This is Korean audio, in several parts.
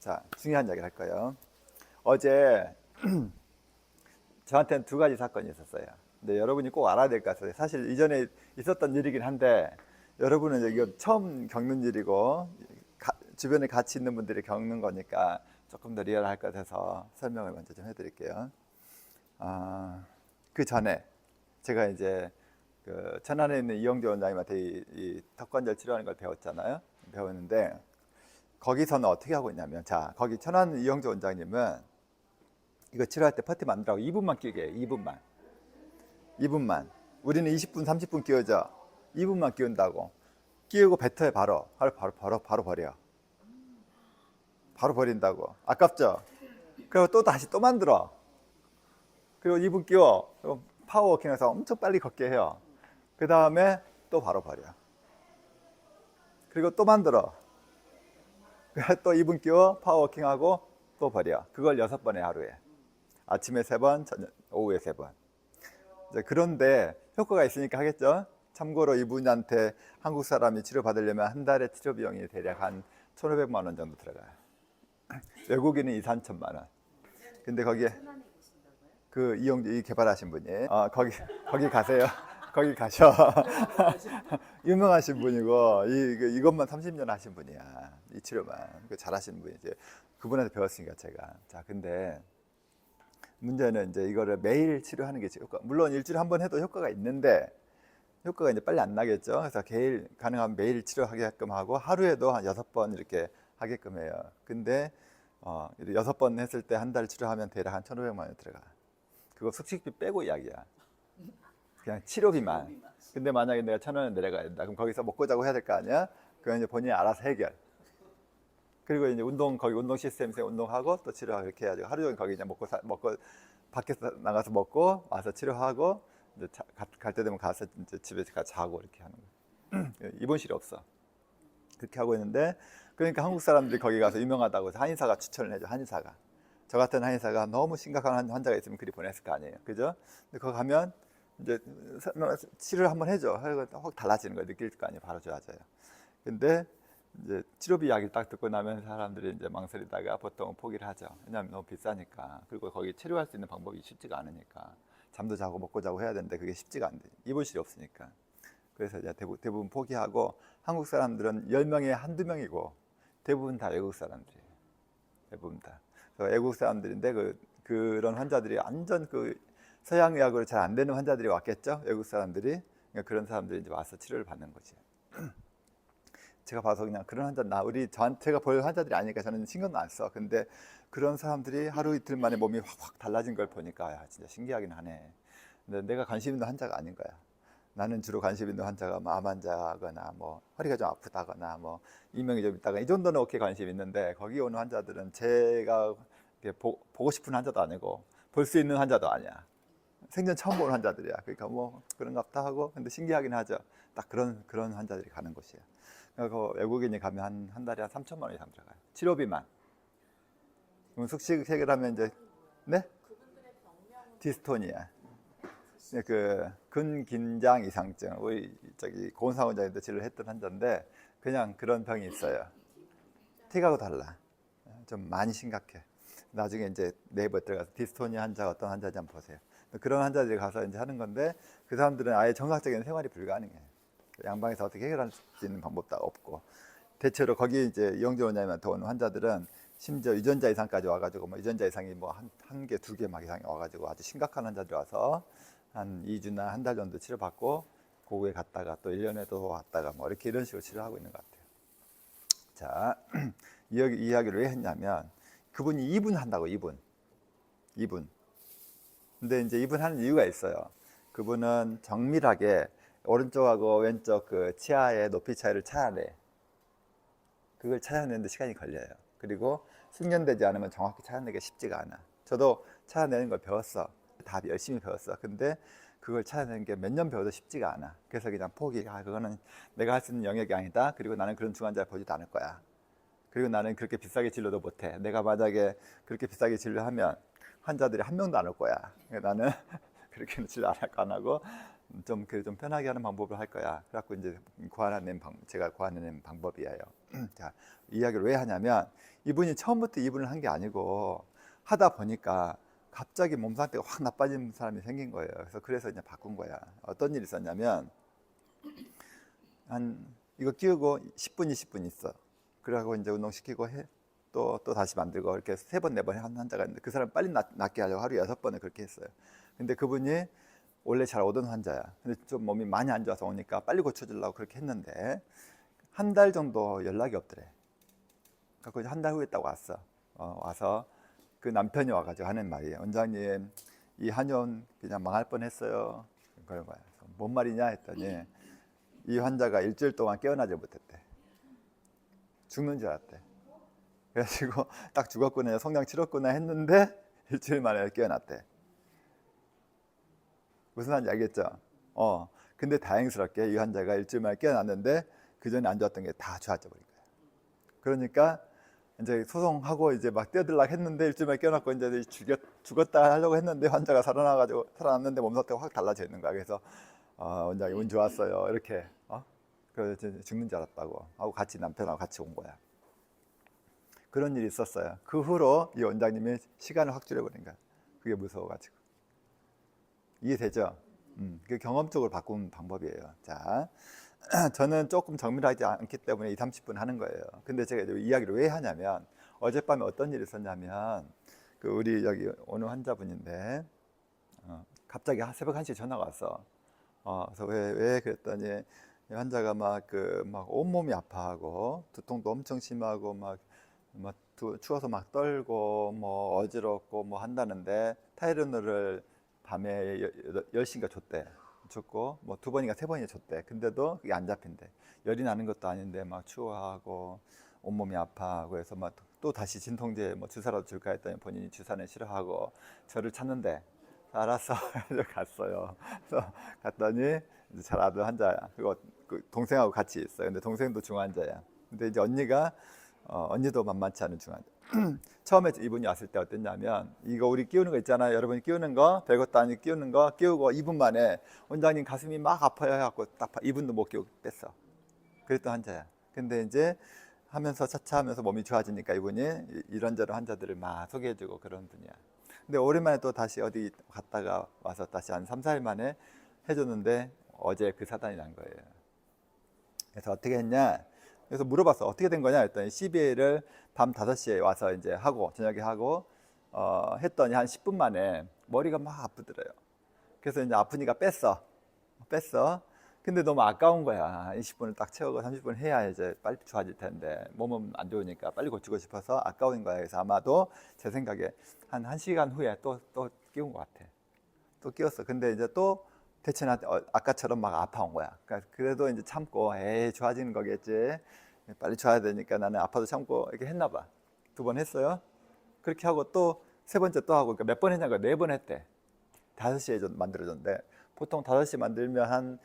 자, 중요한 이야기를 할 거예요. 어제 저한테는 두 가지 사건이 있었어요. 근데 여러분이 꼭 알아야 될 것 같아요. 사실 이전에 있었던 일이긴 한데 여러분은 이거 처음 겪는 일이고 주변에 같이 있는 분들이 겪는 거니까 조금 더 리얼할 것 같아서 설명을 먼저 좀 해드릴게요. 그 전에 제가 이제 그 천안에 있는 이영재 원장님한테 이 턱관절 치료하는 걸 배웠잖아요. 배웠는데 거기서는 어떻게 하고 있냐면, 자, 거기 천안 이영재 원장님은 이거 치료할 때 퍼티 만들라고 2분만 끼게 해요. 2분만. 우리는 20분, 30분 끼워져. 2분만 끼운다고. 끼우고 뱉어요. 바로 버려. 바로 버린다고. 아깝죠? 그리고 또 다시 또 만들어. 그리고 2분 끼워. 그리고 파워워킹해서 엄청 빨리 걷게 해요. 그 다음에 또 바로 버려. 그리고 또 만들어. 또 2분 끼워 파워워킹하고 또 버려. 그걸 6번에 하루에. 아침에 3번, 오후에 3번. 그런데 효과가 있으니까 하겠죠. 참고로 이분한테 한국 사람이 치료받으려면 한 달에 치료 비용이 대략 한 1,500만 원 정도 들어가요. 외국인은 2, 3천만 원. 근데 거기에 그 이용주 개발하신 분이 거기 가세요. 거기 가셔. 유명하신 분이고 이것만 30년 하신 분이야. 이 치료만 잘하시는 분이지. 그분한테 배웠으니까 제가. 자, 근데 문제는 이제 이거를 매일 치료하는 게 물론 일주일에 한 번 해도 효과가 있는데 효과가 이제 빨리 안 나겠죠. 그래서 가능하면 매일 치료하게끔 하고 하루에도 한 6번 이렇게 하게끔 해요. 근데 6번 했을 때 한 달 치료하면 대략 한 1,500만 원 들어가. 그거 숙식비 빼고 이야기야. 그냥 치료비만. 근데 만약에 내가 1,000원을 내려가야 된다. 그럼 거기서 먹고 자고 해야 될 거 아니야? 그건 이제 본인이 알아서 해결. 그리고 이제 거기 운동 시스템에서 운동하고 또 치료하고 이렇게 해야죠. 하루 종일 거기 이제 먹고 밖에서 나가서 먹고 와서 치료하고 이제 갈 때 되면 가서 이제 집에 가서 자고 이렇게 하는 거예요. 입원실이 없어. 그렇게 하고 있는데, 그러니까 한국 사람들이 거기 가서 유명하다고 해서 한의사가 추천을 해줘. 한의사가. 저 같은 한의사가 너무 심각한 환자가 있으면 그리 보냈을 거 아니에요. 그죠? 근데 거기 가면 이제 치료를 한번 해줘. 확 달라지는 거예요. 느낄 거 아니에요. 바로 좋아져요. 근데 이제 치료비 이야기를 딱 듣고 나면 사람들이 이제 망설이다가 보통 포기를 하죠. 왜냐하면 너무 비싸니까. 그리고 거기 치료할 수 있는 방법이 쉽지가 않으니까. 잠도 자고 먹고 자고 해야 되는데 그게 쉽지가 안 돼. 입원실이 없으니까. 그래서 이제 대부분 포기하고, 한국 사람들은 10명에 한두 명이고 대부분 다 외국 사람들이에요. 대부분 다. 그래서 외국 사람들인데 그런 환자들이 완전 서양 의학으로 잘 안 되는 환자들이 왔겠죠. 외국 사람들이. 그러니까 그런 사람들이 이제 와서 치료를 받는 거지. 제가 봐서 그냥 그런 환자 제가 볼 환자들이 아니니까 저는 신경도 안 써. 근데 그런 사람들이 하루 이틀 만에 몸이 확 달라진 걸 보니까 야, 진짜 신기하긴 하네. 근데 내가 관심 있는 환자가 아닌 거야. 나는 주로 관심 있는 환자가 암 환자거나 뭐 허리가 좀 아프다거나 뭐 이명이 좀 있다거나 이 정도는 오케이 관심 있는데, 거기 오는 환자들은 제가 보고 싶은 환자도 아니고 볼 수 있는 환자도 아니야. 생전 처음 보는 환자들이야. 그러니까 뭐 그런가 보다 하고, 근데 신기하긴 하죠. 딱 그런 환자들이 가는 곳이에요. 그 외국인이 가면 한 달에 한 3천만 원 이상 들어가요. 치료비만. 그럼 숙식 해결하면 이제, 네? 디스토니아. 근긴장 이상증. 우리 고은상 원장님도 치료를 했던 환자인데 그냥 그런 병이 있어요. 틱하고 달라. 좀 많이 심각해. 나중에 이제 네이버에 들어가서 디스토니아 환자가 어떤 환자인지 한번 보세요. 그런 환자들이 가서 이제 하는 건데, 그 사람들은 아예 정상적인 생활이 불가능해. 양방에서 어떻게 해결할 수 있는 방법도 없고, 대체로 거기 이제 이영재 원장님한테 오는 환자들은 심지어 유전자 이상까지 와가지고 뭐 유전자 이상이 뭐 한 개, 2개 막 이상이 와가지고 아주 심각한 환자들이 와서 한 2주나 한 달 정도 치료받고 고국에 갔다가 또 1년에도 왔다가 뭐 이런 식으로 치료하고 있는 것 같아요. 자, 이 이야기를 왜 했냐면, 그분이 2분 한다고. 2분. 근데 이제 2분 하는 이유가 있어요. 그분은 정밀하게 오른쪽하고 왼쪽 치아의 높이 차이를 찾아내. 그걸 찾아내는데 시간이 걸려요. 그리고 숙련되지 않으면 정확히 찾아내기가 쉽지가 않아. 저도 찾아내는 걸 배웠어. 다 열심히 배웠어. 근데 그걸 찾아내는 게 몇 년 배워도 쉽지가 않아. 그래서 그냥 그거는 내가 할 수 있는 영역이 아니다. 그리고 나는 그런 중환자를 보지도 않을 거야. 그리고 나는 그렇게 비싸게 진료도 못해. 내가 만약에 그렇게 비싸게 진료하면 환자들이 한 명도 안 올 거야. 그러니까 나는 그렇게는 치료 안 하고 좀 편하게 하는 방법을 할 거야. 그래갖고 이제 제가 고안해낸 방법이에요. 자, 이 이야기를 왜 하냐면, 이분이 처음부터 이분을 한 게 아니고 하다 보니까 갑자기 몸 상태가 확 나빠진 사람이 생긴 거예요. 그래서 이제 바꾼 거야. 어떤 일이 있었냐면 한 이거 끼우고 10분, 20분 있어. 그러고 이제 운동시키고 해. 또 다시 만들고 이렇게 3번, 4번 한 환자가 있는데 그 사람 빨리 낫게 하려고 하루에 6번을 그렇게 했어요. 근데 그분이 원래 잘 오던 환자야. 근데 좀 몸이 많이 안 좋아서 오니까 빨리 고쳐주려고 그렇게 했는데 한 달 정도 연락이 없더래. 그래서 한 달 후에 딱 왔어. 와서 그 남편이 와가지고 하는 말이에요. 원장님, 이 한의원 그냥 망할 뻔했어요. 그런 거야. 뭔 말이냐 했더니 이 환자가 일주일 동안 깨어나지 못했대. 죽는 줄 알았대. 그래가지고 딱 죽었구나, 성냥 치렀구나 했는데 일주일 만에 깨어났대. 무슨 말인지 알겠죠? 근데 다행스럽게 이 환자가 일주일 만에 깨어났는데 그 전에 안 좋았던 게 다 좋아져 버린 거야. 그러니까 이제 소송하고 이제 막 뛰어들락 했는데 일주일 만에 깨어났고 이제 죽었다 하려고 했는데 환자가 살아났는데 몸 상태가 확 달라져 있는 거야. 그래서 원장님 운 좋았어요. 이렇게 그래서 죽는 줄 알았다고 하고 같이 남편하고 같이 온 거야. 그런 일이 있었어요. 그 후로 이 원장님이 시간을 확 줄여버린 거야. 그게 무서워가지고. 이해되죠? 그게 경험적으로 바꾼 방법이에요. 자, 저는 조금 정밀하지 않기 때문에 20-30분 하는 거예요. 근데 제가 이 이야기를 왜 하냐면 어젯밤에 어떤 일이 있었냐면 그 우리 여기 어느 환자분인데 갑자기 새벽 1시에 전화가 왔어. 그래서 왜 그랬더니 환자가 막 온몸이 아파하고 두통도 엄청 심하고 막 추워서 막 떨고 뭐 어지럽고 뭐 한다는데 타이레놀을 밤에 10시인가 줬고 뭐 2번인가 3번이나 줬대. 근데도 그게 안 잡힌대. 열이 나는 것도 아닌데 막 추워하고 온몸이 아파하고 해서 막 또 다시 진통제 뭐 주사라도 줄까 했더니 본인이 주사는 싫어하고 저를 찾는데 알았어. 그래서 갔어요. 그래서 갔더니 이제 잘 아는 환자야. 그리고 그 동생하고 같이 있어요. 근데 동생도 중환자야. 근데 이제 언니도 만만치 않은 중환자. 처음에 이분이 왔을 때 어땠냐면 이거 우리 끼우는 거 있잖아요. 여러분이 끼우는 거 별것도 아니고 끼우는 거 끼우고 2분 만에 원장님 가슴이 막 아파요 해갖고 딱 2분도 못 끼우고 뺐어. 그랬던 환자야. 근데 이제 하면서 차차 하면서 몸이 좋아지니까 이분이 이런저런 환자들을 막 소개해주고 그런 분이야. 근데 오랜만에 또 다시 어디 갔다가 와서 다시 한 3-4일 만에 해줬는데 어제 그 사단이 난 거예요. 그래서 어떻게 했냐? 그래서 물어봤어. 어떻게 된 거냐 했더니 CBA를 밤 5시에 와서 이제 하고 저녁에 하고 했더니 한 10분 만에 머리가 막 아프더래요. 그래서 이제 아프니까 뺐어. 근데 너무 아까운 거야. 20분을 딱 채우고 30분 해야 이제 빨리 좋아질 텐데 몸은 안 좋으니까 빨리 고치고 싶어서 아까운 거야. 그래서 아마도 제 생각에 한 1시간 후에 또 끼운 것 같아. 또 끼웠어. 근데 이제 또 대체는 아까처럼 막 아파온 거야. 그러니까 그래도 이제 참고 에이 좋아지는 거겠지. 빨리 좋아야 되니까 나는 아파도 참고 이렇게 했나 봐. 2번 했어요. 그렇게 하고 또 3번째 또 하고 그러니까 몇 번 했냐고 4번 했대. 5시에 만들어졌는데 보통 5시 만들면 한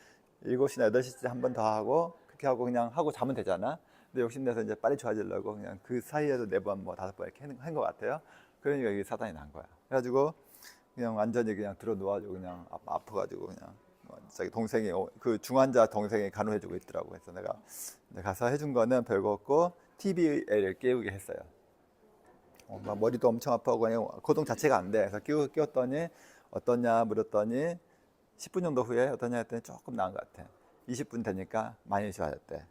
7시나 8시쯤 한 번 더 하고 그렇게 하고 그냥 하고 자면 되잖아. 근데 욕심내서 이제 빨리 좋아지려고 그냥 그 사이에도 4번 뭐 5번 이렇게 한 것 같아요. 그러니까 이게 사단이 난 거야. 그래가지고 그냥 완전히 그냥 들어 누워가지고 그냥 아파가지고 그냥 자기 동생이 그 중환자 동생이 간호해주고 있더라고. 그래서 내가 가서 해준 거는 별거 없고 TBA를 깨우게 했어요. 막 머리도 엄청 아파하고 그냥 고동 자체가 안 돼. 그래서 끼웠더니 어떠냐 물었더니 10분 정도 후에 어떠냐 했더니 조금 나은 것 같아. 20분 되니까 많이 좋아졌대.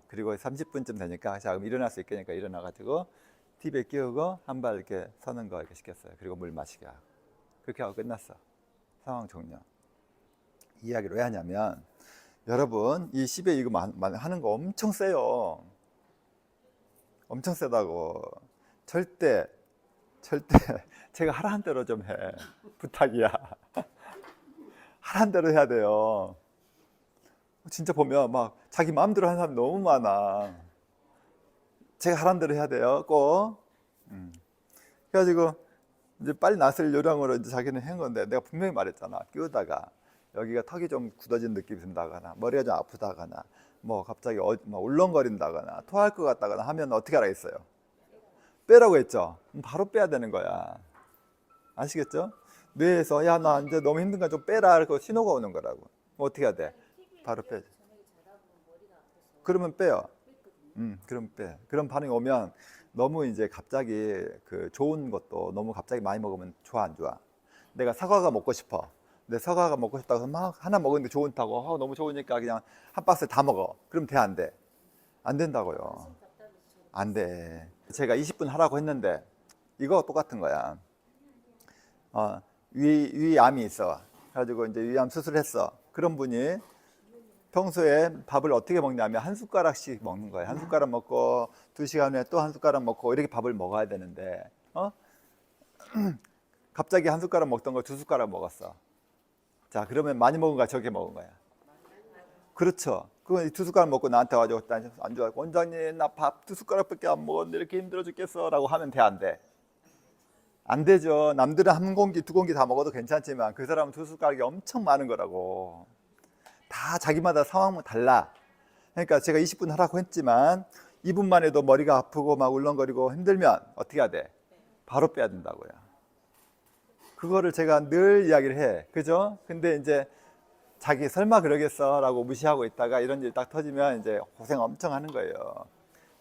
그리고 30분쯤 되니까 자 그럼 일어날 수 있겠니까 일어나가지고 TV에 끼우고 한 발 이렇게 서는 거 이렇게 시켰어요. 그리고 물 마시게 하고 그렇게 하고 끝났어. 상황 종료. 이야기를 왜 하냐면 여러분 이 10에 이거 하는 거 엄청 세요. 엄청 세다고. 절대 제가 하라는 대로 좀 해. 부탁이야. 하라는 대로 해야 돼요. 진짜 보면 막 자기 마음대로 하는 사람 너무 많아. 제가 하라는 대로 해야 돼요. 꼭. 그래가지고 이제 빨리 낫을 요령으로 이제 자기는 한 건데 내가 분명히 말했잖아. 끼우다가 여기가 턱이 좀 굳어진 느낌이 든다거나 머리가 좀 아프다거나 뭐 갑자기 뭐 울렁거린다거나 토할 것 같다거나 하면 어떻게 하라겠어요? 빼라고 했죠. 바로 빼야 되는 거야. 아시겠죠? 뇌에서 야 나 이제 너무 힘든가 좀 빼라 그러고 신호가 오는 거라고. 뭐 어떻게 해야 돼? 바로 빼. 그러면 빼요. 그럼 빼. 그런 반응이 오면 너무 이제 갑자기 그 좋은 것도 너무 갑자기 많이 먹으면 좋아 안 좋아? 내가 사과가 먹고 싶어. 근데 사과가 먹고 싶다고 해서 막 하나 먹었는데 좋다고 너무 좋으니까 그냥 한 박스 다 먹어. 그럼 돼 안 돼? 안 된다고요. 안 돼. 제가 20분 하라고 했는데 이거 똑같은 거야. 위암이 있어. 그래가지고 이제 위암 수술했어. 그런 분이 평소에 밥을 어떻게 먹냐면 한 숟가락씩 먹는 거예요. 한 숟가락 먹고 2시간 후에 또 한 숟가락 먹고 이렇게 밥을 먹어야 되는데 갑자기 한 숟가락 먹던 걸 2숟가락 먹었어. 자, 그러면 많이 먹은 거야, 적게 먹은 거야? 그렇죠. 그건 2숟가락 먹고 나한테 와가지고 안 좋아. 원장님, 나 밥 2숟가락밖에 안 먹었는데 이렇게 힘들어 죽겠어. 라고 하면 돼, 안 돼? 안 되죠. 남들은 한 공기, 2공기 다 먹어도 괜찮지만 그 사람은 2숟가락이 엄청 많은 거라고. 다 자기마다 상황은 달라. 그러니까 제가 20분 하라고 했지만 2분만 해도 머리가 아프고 막 울렁거리고 힘들면 어떻게 해야 돼? 바로 빼야 된다고요. 그거를 제가 늘 이야기를 해. 그죠? 근데 이제 자기 설마 그러겠어 라고 무시하고 있다가 이런 일 딱 터지면 이제 고생 엄청 하는 거예요.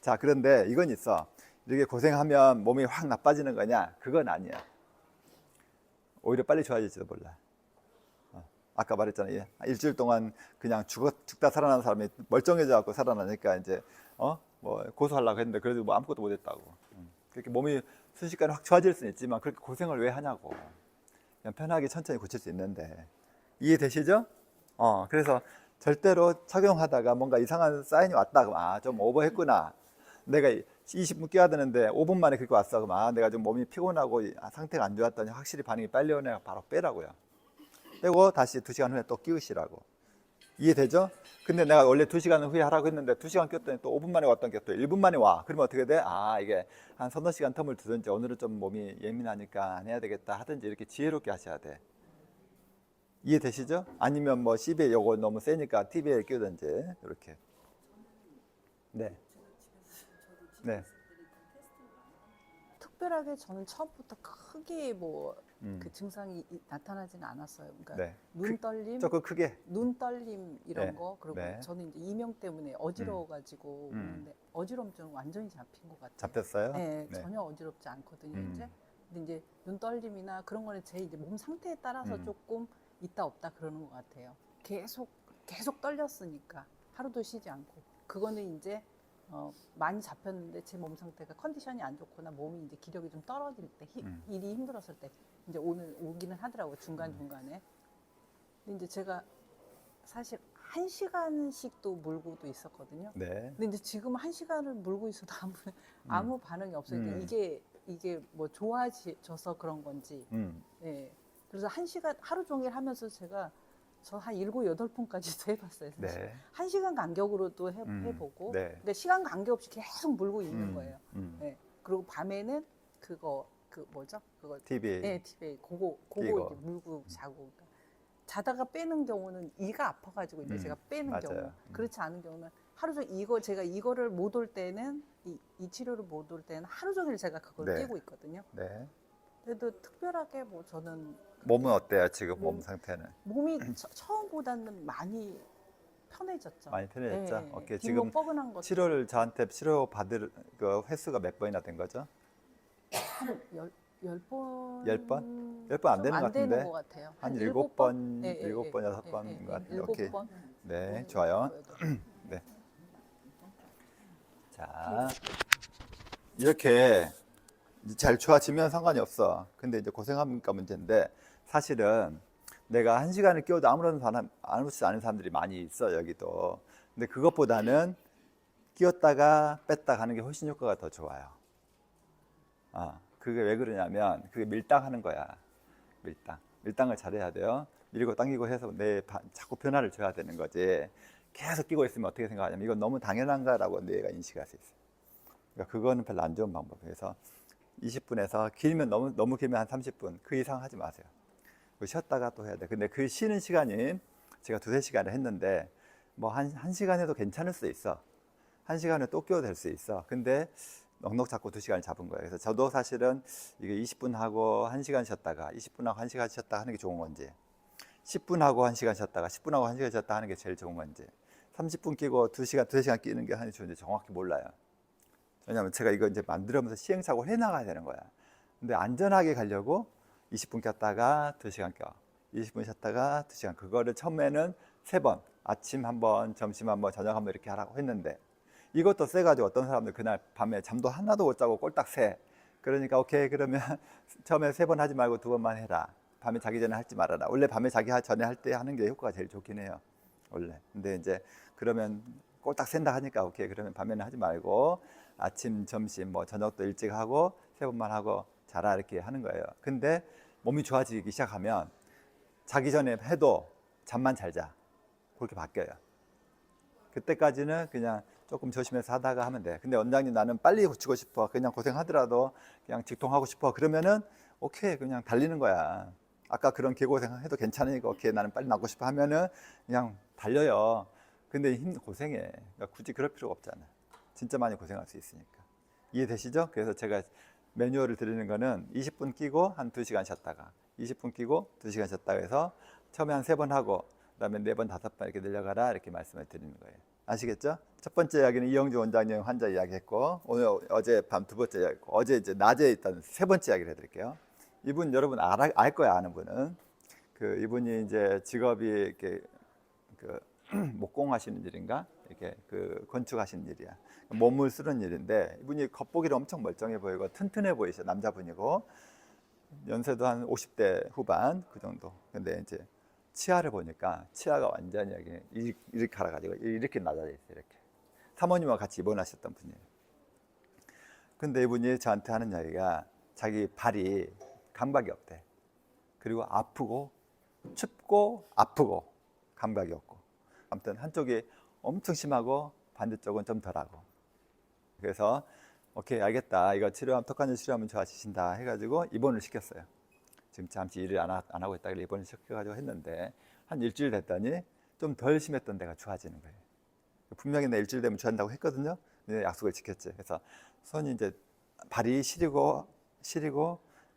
자, 그런데 이건 있어. 이렇게 고생하면 몸이 확 나빠지는 거냐? 그건 아니야. 오히려 빨리 좋아질지도 몰라. 아까 말했잖아요. 일주일 동안 그냥 죽다 살아난 사람이 멀쩡해져 갖고 살아나니까 이제 뭐 고소하려고 했는데 그래도 뭐 아무것도 못했다고. 그렇게 몸이 순식간에 확 좋아질 수는 있지만 그렇게 고생을 왜 하냐고. 그냥 편하게 천천히 고칠 수 있는데. 이해되시죠? 그래서 절대로 착용하다가 뭔가 이상한 사인이 왔다 그럼 좀 오버했구나. 내가 20분 끼워야 되는데 5분 만에 그렇게 왔어 그럼 내가 좀 몸이 피곤하고 상태가 안 좋았더니 확실히 반응이 빨리 오네 바로 빼라고요. 빼고 다시 2시간 후에 또 끼우시라고. 이해되죠? 근데 내가 원래 2시간 후에 하라고 했는데 2시간 꼈더니 또 5분 만에 왔던 게 또 1분 만에 와. 그러면 어떻게 돼? 이게 한 서너 시간 텀을 두든지 오늘은 좀 몸이 예민하니까 안 해야 되겠다 하든지 이렇게 지혜롭게 하셔야 돼. 이해되시죠? 아니면 뭐 CB에 요거 너무 세니까 TV에 끼우든지 이렇게. 네. 네. 특별하게 저는 처음부터 크게 뭐 그 증상이 나타나지는 않았어요. 그러니까 네. 눈 떨림, 조금 크게. 눈 떨림 이런 네. 거 그리고 네. 저는 이제 이명 때문에 어지러워가지고 그런데 어지럼증 완전히 잡힌 것 같아요. 잡혔어요? 네, 네. 전혀 어지럽지 않거든요. 이제 근데 이제 눈 떨림이나 그런 거는 제 이제 몸 상태에 따라서 조금 있다 없다 그러는 것 같아요. 계속 떨렸으니까 하루도 쉬지 않고 그거는 이제 많이 잡혔는데 제 몸 상태가 컨디션이 안 좋거나 몸이 이제 기력이 좀 떨어질 때 일이 힘들었을 때 이제 오늘 오기는 하더라고요 중간중간에. 근데 이제 제가 사실 1시간씩도 물고도 있었거든요. 네. 근데 이제 지금 1시간을 물고 있어도 아무 반응이 없어요. 이게 뭐 좋아져서 그런 건지. 예. 그래서 1시간 하루 종일 하면서 제가 저 한 7, 8번까지도 해봤어요. 사실. 네. 1시간 간격으로도 해보고. 네. 근데 시간 간격 없이 계속 물고 있는 거예요. 네. 그리고 밤에는 그거 TV. 네, TV 그거 끼고. 이제 물고 자고. 그러니까 자다가 빼는 경우는 이가 아파가지고 이제 제가 빼는 맞아요. 경우. 그렇지 않은 경우는 하루 종일 제가 이거를 못 올 때는 이 치료를 못 올 때는 하루 종일 제가 그걸 네. 끼고 있거든요. 네. 그래도 특별하게 뭐 저는 몸은 어때요 지금 몸 상태는? 몸이 처음보다는 많이 편해졌죠. 많이 편해졌죠? 네. 오케이. 뒷목 지금 뻐근한 것 치료를 저한테 치료 받을 그 횟수가 몇 번이나 된 거죠? 한 10번? 10번? 10번 안 되는 것 안 되는 같은데? 것 같아요. 한 일곱 7번, 예, 예, 7번, 예, 6번인 것 같은데. 일곱 오케이. 번? 네, 좋아요. 네. 자, 이렇게 잘 좋아지면 상관이 없어. 근데 이제 고생하니까 문제인데 사실은 내가 1시간을 끼워도 아무렇지 않은 사람들이 많이 있어 여기도. 근데 그것보다는 끼웠다가 뺐다 가는 게 훨씬 효과가 더 좋아요. 그게 왜 그러냐면 그게 밀당하는 거야. 밀당을 잘해야 돼요. 밀고 당기고 해서 자꾸 변화를 줘야 되는 거지. 계속 끼고 있으면 어떻게 생각하냐면 이건 너무 당연한가라고 뇌가 인식할 수 있어요. 그러니까 그거는 별로 안 좋은 방법이어서 20분에서 길면 너무 길면 한 30분 그 이상 하지 마세요. 쉬었다가 또 해야 돼. 근데 그 쉬는 시간이 제가 2-3시간을 했는데 뭐 한 시간 해도 괜찮을 수 있어. 1시간에 또 끼워도 될 수 있어. 근데 넉넉 잡고 2시간을 잡은 거예요. 그래서 저도 사실은 이게 20분 하고 1시간 쉬었다가 20분 하고 1시간 쉬었다 하는 게 좋은 건지 10분 하고 1시간 쉬었다가 10분 하고 1시간 쉬었다 하는 게 제일 좋은 건지 30분 끼고 2시간 끼는 게 하는 게 좋은지 정확히 몰라요. 왜냐하면 제가 이거 이제 만들면서 시행착오를 해나가야 되는 거야. 근데 안전하게 가려고 20분 꼈다가 2시간 껴. 20분 쉬었다가 2시간. 그거를 처음에는 3번. 아침 한 번, 점심 한 번, 저녁 한 번 이렇게 하라고 했는데 이것도 세가지고 어떤 사람들 그날 밤에 잠도 하나도 못 자고 꼴딱 새. 그러니까 오케이 그러면 처음에 3번 하지 말고 2번만 해라. 밤에 자기 전에 할지 말아라. 원래 밤에 자기 전에 할 때 하는 게 효과가 제일 좋긴 해요. 원래. 근데 이제 그러면 꼴딱 샌다 하니까 오케이 그러면 밤에는 하지 말고 아침, 점심, 뭐 저녁도 일찍 하고 3번만 하고 자라 이렇게 하는 거예요. 근데 몸이 좋아지기 시작하면 자기 전에 해도 잠만 잘 자. 그렇게 바뀌어요. 그때까지는 그냥 조금 조심해서 하다가 하면 돼. 근데 원장님 나는 빨리 고치고 싶어. 그냥 고생하더라도 그냥 직통하고 싶어. 그러면은 오케이 그냥 달리는 거야. 아까 그런 개고생 해도 괜찮으니까 오케이 나는 빨리 낫고 싶어 하면은 그냥 달려요. 근데 고생해. 그러니까 굳이 그럴 필요가 없잖아. 진짜 많이 고생할 수 있으니까. 이해되시죠? 그래서 제가 매뉴얼을 드리는 거는 20분 끼고 한 2시간 쉬었다가 20분 끼고 2시간 쉬었다가 해서 처음에 한 3번 하고 그다음에 4번, 5번 이렇게 늘려가라 이렇게 말씀을 드리는 거예요. 아시겠죠? 첫 번째 이야기는 이영주 원장님 환자 이야기했고 오늘 어제 밤 2번째 이야기했고 어제 이제 낮에 일단 3번째 이야기를 해드릴게요. 이분 여러분 알 거야 아는 분은 이분이 이제 직업이 이렇게 목공하시는 일인가 이렇게 건축하시는 일이야. 몸을 쓰는 일인데 이분이 겉보기로 엄청 멀쩡해 보이고 튼튼해 보이셔. 남자분이고 연세도 한 50대 후반 그 정도. 근데 이제 치아를 보니까 치아가 완전히 이렇게 갈아가지고 이렇게 낮아져 있어요. 이렇게 사모님과 같이 입원하셨던 분이에요. 근데 이분이 저한테 하는 이야기가 자기 발이 감각이 없대. 그리고 아프고 춥고 아프고 감각이 없고 아무튼 한쪽이 엄청 심하고 반대쪽은 좀 덜하고. 그래서 오케이 알겠다. 이거 치료하면 턱관절 치료하면 좋아지신다 해가지고 입원을 시켰어요. 지금 잠시 일을 안 하고 있다길래 입원을 시켜가지고 했는데 한 일주일 됐더니 좀 덜 심했던 데가 좋아지는 거예요. 분명히 내 일주일 되면 좋아진다고 했거든요. 근데 약속을 지켰지. 그래서 손이 이제 발이 시리고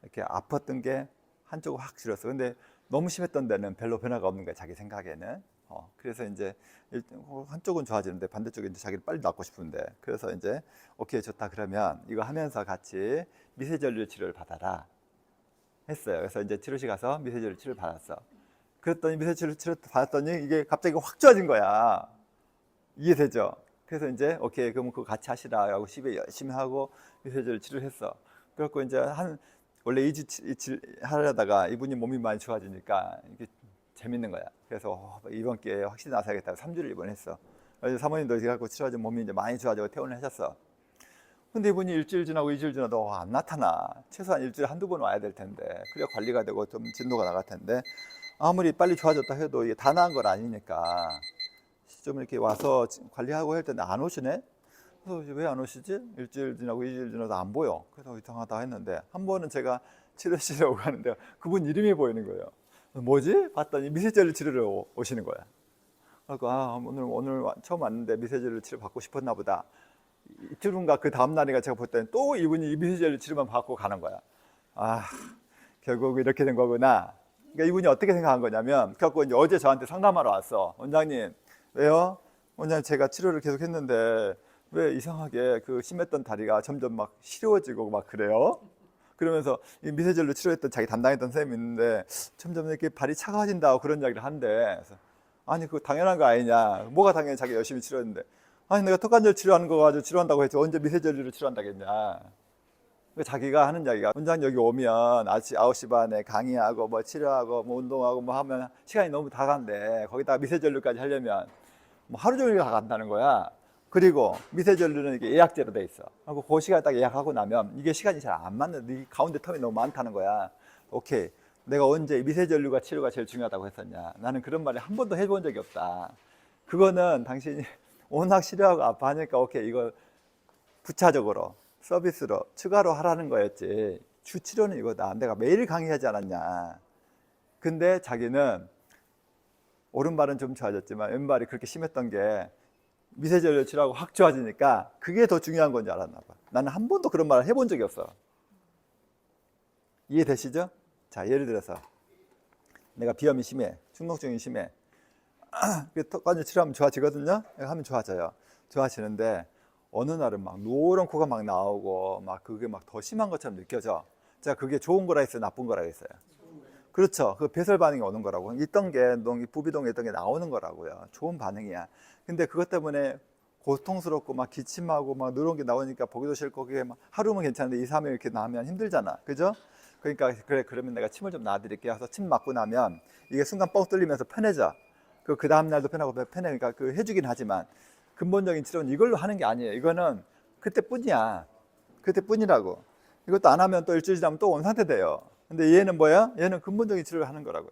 이렇게 아팠던 게 한쪽은 확 줄었어. 근데 너무 심했던 데는 별로 변화가 없는 거야 자기 생각에는. 그래서 이제 한쪽은 좋아지는데 반대쪽에 이제 자기를 빨리 낫고 싶은데 그래서 이제 오케이 좋다 그러면 이거 하면서 같이 미세전류 치료를 받아라 했어요. 그래서 이제 치료실 가서 미세전류 치료를 받았어. 그랬더니 미세전류 치료 받았더니 이게 갑자기 확 좋아진 거야. 이해되죠? 그래서 이제 오케이 그럼 그거 같이 하시라 하고 집에 열심히 하고 미세전류 치료를 했어. 그래갖고 이제 원래 2주 하려다가 이분이 몸이 많이 좋아지니까 이게 재밌는 거야. 그래서 이번 기회에 확실히 나서야겠다고 3주를 입원했어. 그래서 사모님도 이렇게 갖고 치료하지 몸이 이제 많이 좋아지고 퇴원을 하셨어. 근데 이분이 일주일 지나고 2주일 지나도 안 나타나. 최소한 일주일에 한두 번 와야 될 텐데 그래야 관리가 되고 좀 진도가 나갈 텐데 아무리 빨리 좋아졌다 해도 이게 다 나은 건 아니니까 좀 이렇게 와서 관리하고 할 텐데 안 오시네? 그래서 왜 안 오시지? 일주일 지나고 2주일 지나도 안 보여. 그래서 이상하다 했는데 한 번은 제가 치료실에 오고 가는데 그분 이름이 보이는 거예요. 뭐지? 봤더니 미세전류 치료를 오시는 거야. 그러니까 오늘 처음 왔는데 미세전류 치료 받고 싶었나 보다. 이틀 후인가 그 다음 날인가 제가 볼 때는 또 이분이 이 미세전류 치료만 받고 가는 거야. 결국 이렇게 된 거구나. 그러니까 이분이 어떻게 생각한 거냐면 그래갖고 이제 어제 저한테 상담하러 왔어. 원장님 왜요? 원장님 제가 치료를 계속 했는데 왜 이상하게 심했던 다리가 점점 막 시려워지고 막 그래요? 그러면서 이 미세전류 치료했던 자기 담당했던 쌤이 있는데 점점 이렇게 발이 차가워진다고 그런 이야기를 한대. 그래서 아니 그거 당연한 거 아니냐. 뭐가 당연히 자기 열심히 치료했는데 아니 내가 턱관절 치료하는 거 가지고 치료한다고 했지 언제 미세전류를 치료한다겠냐. 그러니까 자기가 하는 이야기가 원장님 여기 오면 아침 9시 반에 강의하고 뭐 치료하고 뭐 운동하고 뭐 하면 시간이 너무 다 간대. 거기다가 미세전류까지 하려면 뭐 하루 종일 다 간다는 거야. 그리고 미세전류는 이게 예약제로 돼 있어. 그리고 그 시간에 딱 예약하고 나면 이게 시간이 잘 안 맞는, 이 가운데 텀이 너무 많다는 거야. 오케이. 내가 언제 미세전류가 치료가 제일 중요하다고 했었냐. 나는 그런 말을 한 번도 해본 적이 없다. 그거는 당신이 워낙 싫어하고 아파하니까 오케이. 이거 부차적으로 서비스로 추가로 하라는 거였지. 주 치료는 이거다. 내가 매일 강의하지 않았냐. 근데 자기는 오른발은 좀 좋아졌지만 왼발이 그렇게 심했던 게 미세전류 치료하고 확 좋아지니까 그게 더 중요한 건 줄 알았나 봐. 나는 한 번도 그런 말을 해본 적이 없어. 이해되시죠? 자, 예를 들어서 내가 비염이 심해, 충농증이 심해. 턱관절 치료하면 좋아지거든요. 하면 좋아져요. 좋아지는데 어느 날은 막 노란 코가 막 나오고 막 그게 막 더 심한 것처럼 느껴져. 자, 그게 좋은 거라 했어요, 나쁜 거라 했어요? 그렇죠. 그 배설 반응이 오는 거라고. 있던 게 부비동에 있던 게 나오는 거라고요. 좋은 반응이야. 근데 그것 때문에 고통스럽고 막 기침하고 막 누런 게 나오니까 보기도 싫고 그게 막 하루면 괜찮은데 2, 3일 이렇게 나면 힘들잖아. 그죠? 그러니까 그래 그러면 내가 침을 좀 놔드릴게 해서 침 맞고 나면 이게 순간 뻥 뚫리면서 편해져. 그 다음 날도 편하고 편해. 그러니까 그 해주긴 하지만 근본적인 치료는 이걸로 하는 게 아니에요. 이거는 그때뿐이야. 그때뿐이라고. 이것도 안 하면 또 일주일 지나면 또 원상태 돼요. 근데 얘는 뭐야? 얘는 근본적인 치료를 하는 거라고요.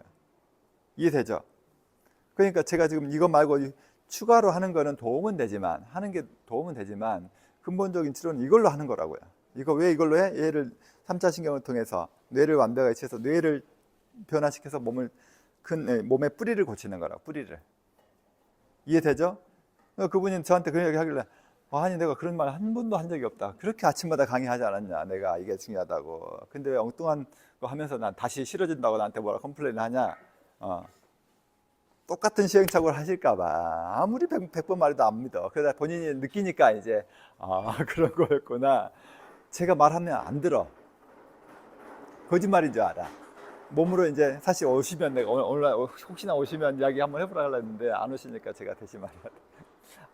이해되죠? 그러니까 제가 지금 이거 말고 추가로 하는 거는 도움은 되지만 하는 게 도움은 되지만 근본적인 치료는 이걸로 하는 거라고요. 이거 왜 이걸로 해? 얘를 3차 신경을 통해서 뇌를 완벽하게 치해서 뇌를 변화시켜서 몸의 뿌리를 고치는 거라. 뿌리를. 이해되죠? 그분이 저한테 그런 얘기 하길래 아니 내가 그런 말 한 번도 한 적이 없다. 그렇게 아침마다 강의하지 않았냐. 내가 이게 중요하다고. 근데 왜 엉뚱한 거 하면서 난 다시 싫어진다고 나한테 뭐라 컴플레인 하냐. 똑같은 시행착오를 하실까 봐 아무리 100번 말해도 안 믿어. 그러다 본인이 느끼니까 이제 그런 거였구나. 제가 말하면 안 들어. 거짓말인 줄 알아. 몸으로 이제 사실 오시면 내가 오늘 혹시나 오시면 이야기 한번 해보라 그랬는데 안 오시니까 제가 대신 말해야 돼.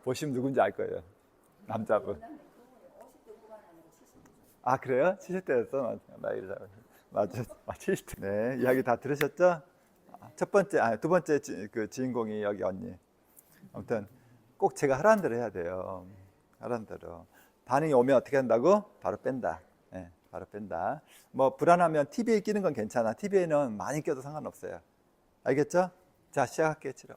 보시면 누군지 알 거예요. 남자분. 아 그래요? 70대였어? 나이를 맞아. 70대. 네, 이야기 다 들으셨죠? 첫 번째, 두 번째 그 주인공이 여기 언니. 아무튼 꼭 제가 하라는 대로 해야 돼요. 하라는 대로. 반응이 오면 어떻게 한다고? 바로 뺀다. 네, 바로 뺀다. 뭐 불안하면 TV에 끼는 건 괜찮아. TV에는 많이 껴도 상관없어요. 알겠죠? 자, 시작할게요, 치료.